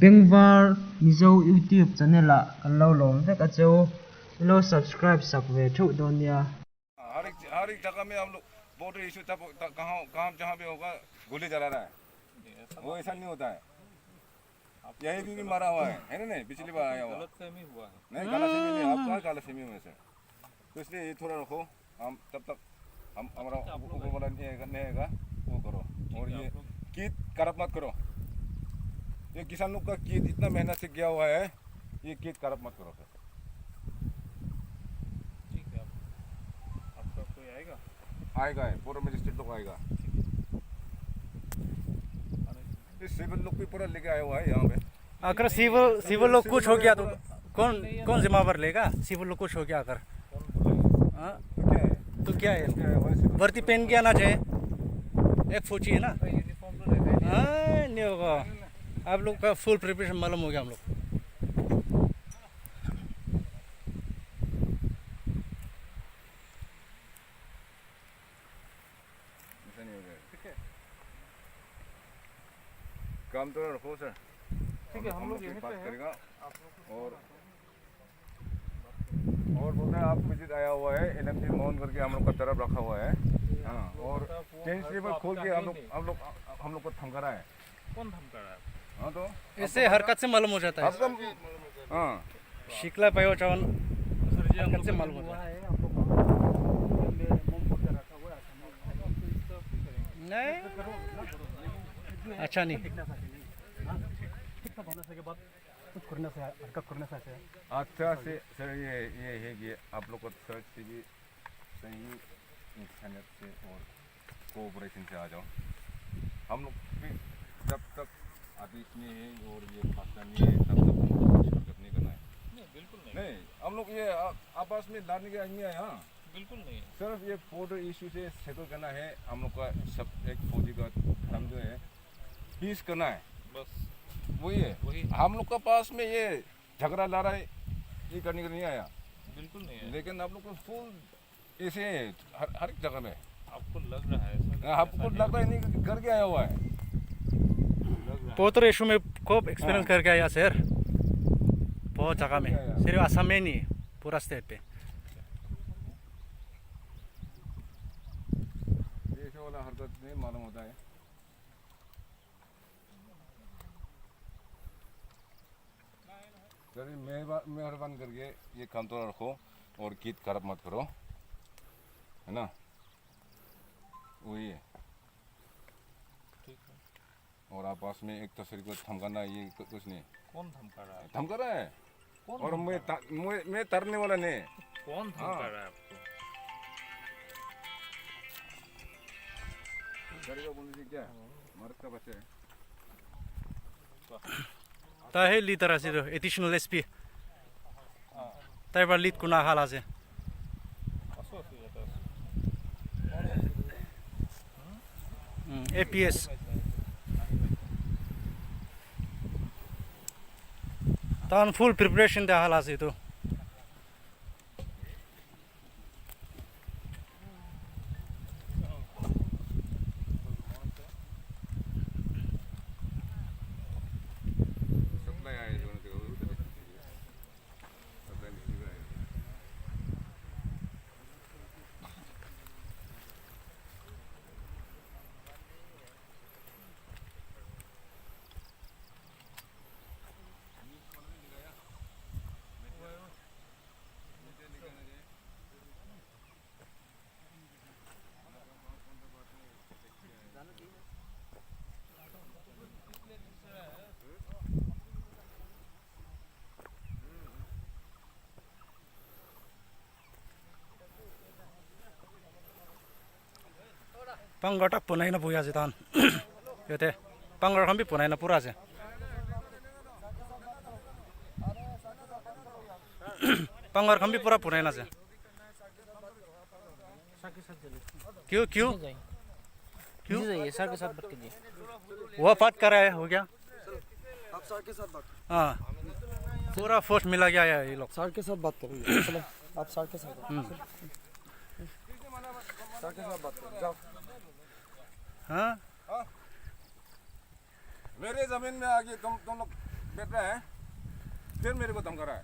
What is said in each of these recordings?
Bengvar mizo YouTube channel a kan lo lom vek a chu lo subscribe sak ve thu donia हर एक जगह में हम लोग border issue तब कहाँ कहाँ जहाँ पे होगा गोली चला रहा है वो ऐसा नहीं होता है यही क्योंकि मारा हुआ है ना नहीं पिछली बार आया हुआ गलतफहमी हुआ है। नहीं गलतफहमी नहीं आप कहाँ गलतफहमी में से तो इसलिए ये थोड़ा रखो हम तब तक हम हमारा ऊपर वाला नहीं आएगा वो करो और ये कीट करप मत करो ये किसानों का कीट इतना मेहनत से किया हुआ है ये कीट करप मत करो फिर ठीक है आपका कोई आएगा आएगा पूरा मजिस्ट्रेट लोग आएगा सिविल लोग भी पूरा लेके आया हुआ है यहाँ पे अगर सिविल लोग कुछ हो गया तो कौन जिम्मेवार लेगा सिविल लोग कुछ हो गया अगर हाँ तो क्या है वर्दी पहन के आना चाहिए एक फौजी है ना यूनिफॉर्म तो रहता है। हाँ नहीं होगा आप लोग का फुल प्रिपरेशन मालूम हो गया हम लोग ऐसा नहीं हो जाएगा ठीक है काम तो रखो सर ठीक है हम लोग यहीं पे बात हैं। करेगा आप लोग और बोलते हैं आप विजिट आया हुआ है एनएमसी माउंट करके हम लोग का तरफ रखा हुआ है हाँ और चेंज टेबल खोल के हम लोग को धमका रहा है कौन धमका रहा है? हाँ तो ऐसे हरकत से मालूम हो जाता है आपका हाँ शिकला पायो चावन हरकत से मालूम होता है नहीं अच्छा नहीं अच्छा से सर ये है कि आप लोग को सर्च से भी सही इंसानियत से और कोऑपरेशन से आ जाओ हम लोग भी जब तक आदेश नहीं है और ये फासला नहीं है तब तक हमको कुछ हरकत नहीं करना है नहीं बिल्कुल नहीं नहीं हम लोग ये आपस में लड़ने के नहीं आए हाँ बिल्कुल नहीं है। सिर्फ ये बॉर्डर इशू से सेटल करना है हम लोग का सब एक फौजी का धर्म जो है पीस करना है बस वही है वही हम लोग का पास में ये झगड़ा लड़ाई ये करने के लिए नहीं आया बिल्कुल नहीं है। लेकिन आप लोग को फुल ऐसे हर एक जगह में आपको लग रहा है ऐसा आपको लग रहा है नहीं करके आया हुआ है लग रहा है। पोतर इशू में खूब एक्सपीरियंस करके आया सर बहुत जगह में सिर्फ असम में नहीं पूरा स्टेट पे ऐसे वाला हरकत नहीं मालूम होता है चलिए मेहरबान करके ये काम तो रखो और कीट खराब मत करो है ना वही है ठीक है और आपस में एक दूसरे को धमकाना ये कुछ नहीं कौन धमका रहा है? धमका रहा है कौन और धमका मैं तरने वाला नहीं कौन धमका रहा है आपको? करेगा बोलने से क्या मर्द का बच्चा है ताहे ली तरह से एडिशनल एसपी ताई बार लीड कुना हाला से असो असो जाता है। एपीएस तान फुल प्रिपरेशन दे हाला से तो सप्लाई आए जो उनके उधर सप्लाई नहीं आए पंगटा पुनाई ना पुया से तान यो ते पंगड़ हम भी पुनाई ना पूरा से पंगड़ हम भी पूरा पुनाई ना से क्यों क्यों क्यों जाइए सर के साथ बात कीजिए वो बात कर रहा है हो गया आप सर के साथ बात हाँ पूरा फोर्स मिला गया है ये लोग सर के साथ बात करिए चलो आप सर के साथ बात करो जाओ हाँ मेरे जमीन में आके तुम लोग बैठ रहा है फिर मेरे को धमका रहा है।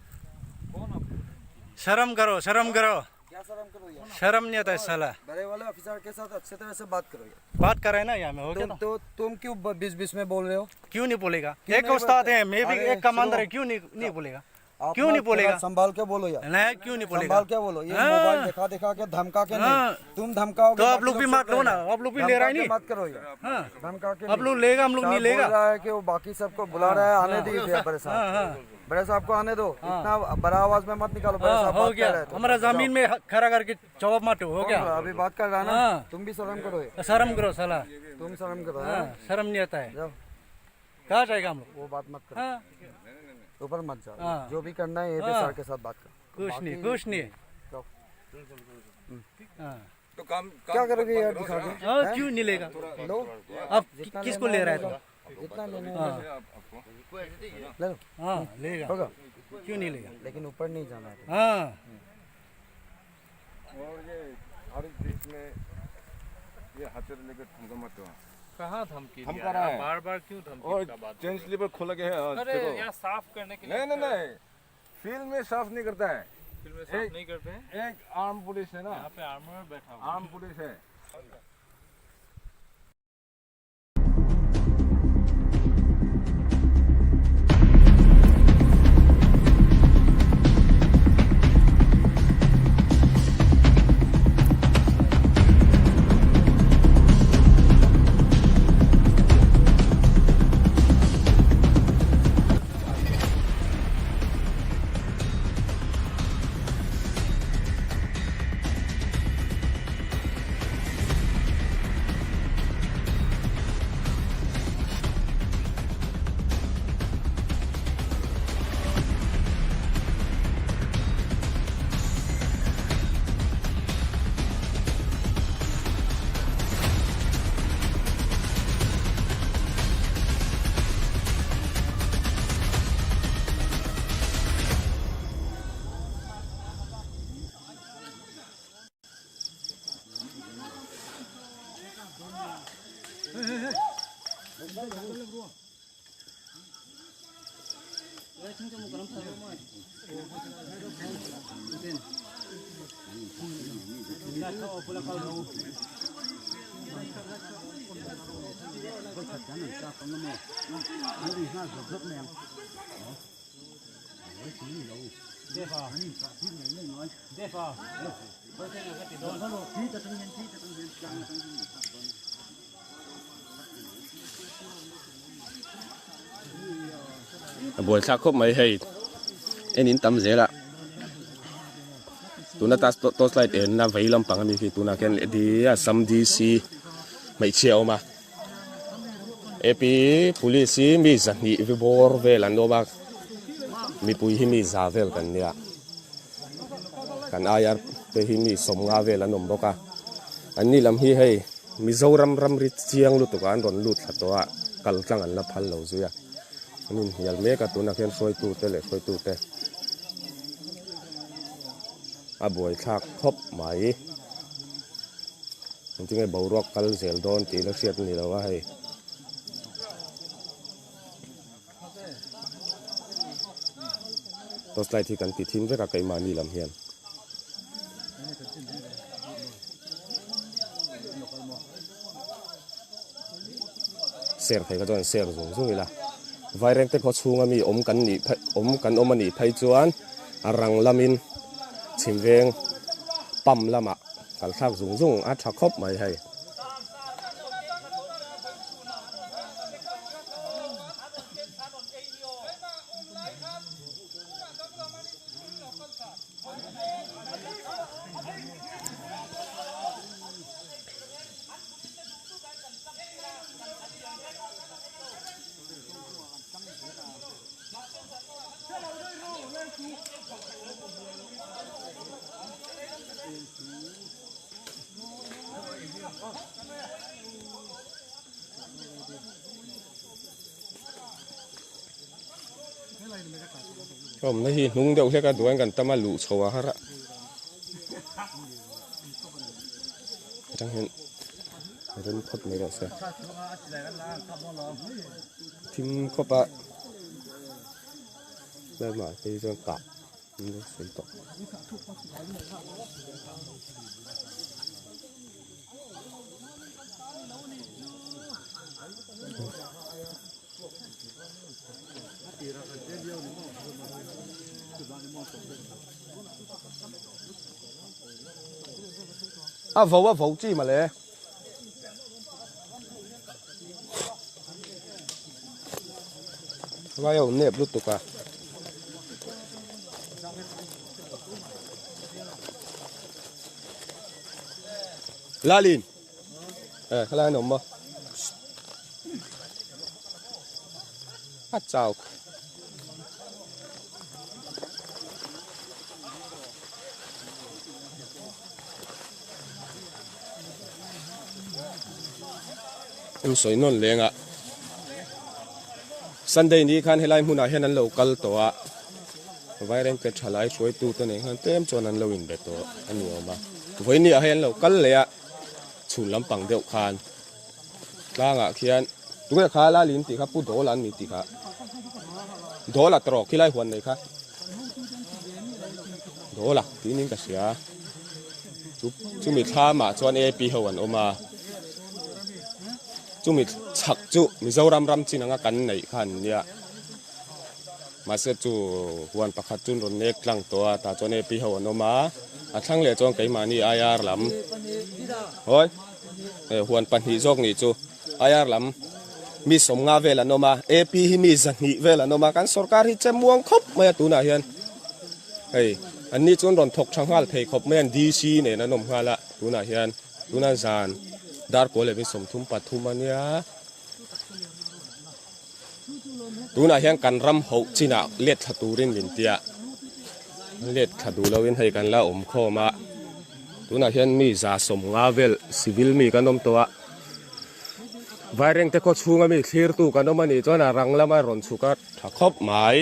शर्म करो, शर्म करो, क्या शर्म करो यार, शर्म नहीं आता है साला। बड़े वाले ऑफिसर के साथ अच्छे तरह से बात करो यार। बात कर रहे हैं ना यहाँ में, हो गया ना। तुम क्यों बीच बीच में बोल रहे हो? क्यों नहीं बोलेगा? एक नहीं उस्ताद बोलते? है, मैं भी अरे एक कमांडर है, सुनो। क्यों नहीं बोलेगा? आप क्यों ना नहीं बोलेगा? थोड़ा संभाल के बोलो यार, नहीं, क्यों नहीं बोलेगा? संभाल के बोलो। ये हाँ। मोबाइल दिखा दिखा के धमका के हाँ। नहीं, तुम धमकाओगे तो आप बाकी लोग भी सब मत लो ना, रहेगा। आप लोग भी ले रहा है धमका के नहीं। मत करो यार, हाँ, धमका के आप लोग लेगा, हम लोग नहीं बोल लेगा। रहा है कि वो बाकी सबको बुला रहा है, आने दीजिए बड़े हाँ, साहब, हाँ, बड़े साहब को आने दो। इतना बड़ा आवाज में मत निकालो, बड़े हाँ, साहब हो बात कर गया। रहे हैं तो। हमारा जमीन में खड़ा करके जवाब मत हो गया। अभी बात कर रहा है ना, हाँ। तुम भी शर्म करो यार, शर्म करो साला। तुम शर्म करो। हाँ, शर्म नहीं आता है। जाओ, कहाँ जाएगा हम लोग? वो बात मत करो, हाँ, ऊपर मत जाओ। हाँ। जो भी करना है ये पे हाँ। सर के साथ बात करो। कुछ नहीं, कुछ नहीं। जाओ। हाँ, तो काम क्या करोगे यार दिखा के? हाँ, क्यों नहीं लेगा? लो, अब किसको ले रहा है तो? जितना लेना है हाँ, ले लो, हाँ, लेगा। होगा, क्यों नहीं लेगा? लेकिन ऊपर नहीं जाना है। हाँ, और ये हर चीज में ये हथियार लेकर धमका मत दो। कहाँ धमकी धमका दिया? रहा है। बार बार क्यों धमकी और का बात? चेन स्लीपर खोला गया है। अरे देखो। यहाँ साफ करने के लिए नहीं नहीं नहीं, फील्ड में साफ नहीं करता है। फिर में साफ नहीं करते हैं। एक आर्म पुलिस है ना, यहाँ पे आर्मर बैठा हुआ आर्म पुलिस है। buổi sáng khóc mấy hay em in tâm dễ lạ tụi nó ta tốt lại đến là vậy làm bằng mình tụi nó cái đi sắm đi xí mấy chiều mà epi police mi giật nhị với bor về lần đó bác mi pui hi mi giả về gần nha kan ayar pe hi mi som nga về lần đó cả anh ni làm hi hay mi zau ram rit chiang lu tu kan ron lut khat to a kal tlang an la phal lo zu ya anin yal me ka tu na khen soi tu te le soi tu te a boy thak khop maiจริงๆไอ้บ่าวรอกกัลเซลโดนตีแล้วเสียดนี่แล้วว่าให้ตัวสไลด์ที่กันติดทิ้งไว้กับไก่มานี่ลำเฮียนเสียร์ใครก็ต้องเสียร์สูงๆนี่ละไฟแรงแต่เขาชูงมีอมกันนี่อมมันนี่ไพจวนอารังลามินชิมเวงปั๊มละมะกันข้าวสูงๆอาชักครบไม่ให้ก็ไม่หินุ่งเดียวแค่กันด้วยกันแต่มาหลุชัวฮะละจังเห็นเรื่องพดไม่ได้เสียทิมก็ปะ đây mà cái cho cả nó sấy tọ à vấu chi mà lẽ vai ông nếp lút tục à la lin khai lại nồng mà hát chào em soi non leng à Sunday ni khan helai huna hen an local to a vai reng ke thalai choi tu to ne han tem chon an lo in be to ani oma voi ni a hen local le a chun lampang deuh khan tlanga khian tu kha la lin ti kha pu do lan mi ti kha do la tro khilai huan nei kha do la ti ning ka sia chu mi tha ma chuan ap hoan oma chu mi chak chu Mizoram ram chinanga kan nei khan nia ma se chu huan pakhat chun ron nek tlang to ta chon ap hoan oma a thlang le chong kai mani ayar lam hoi huan pan hi jok ni chu ayar lam mi somnga vela noma ap hi mi zani vela noma kan sarkar hi chemuang khop mai tu na hian hei an ni chon ron thok thanghal thei khop men dc ne na nom hala tu na hian tu na zan dar ko le mi som thum pathum ania tu na hian kan ram ho china let thaturin lin tia let thadu lowin hei kan la om khoma tu na hian mi za som nga vel civil mi kanom to a vai reng te ko chunga mi thlir tu kanom ani chona ranglama ron chuka thakhop mai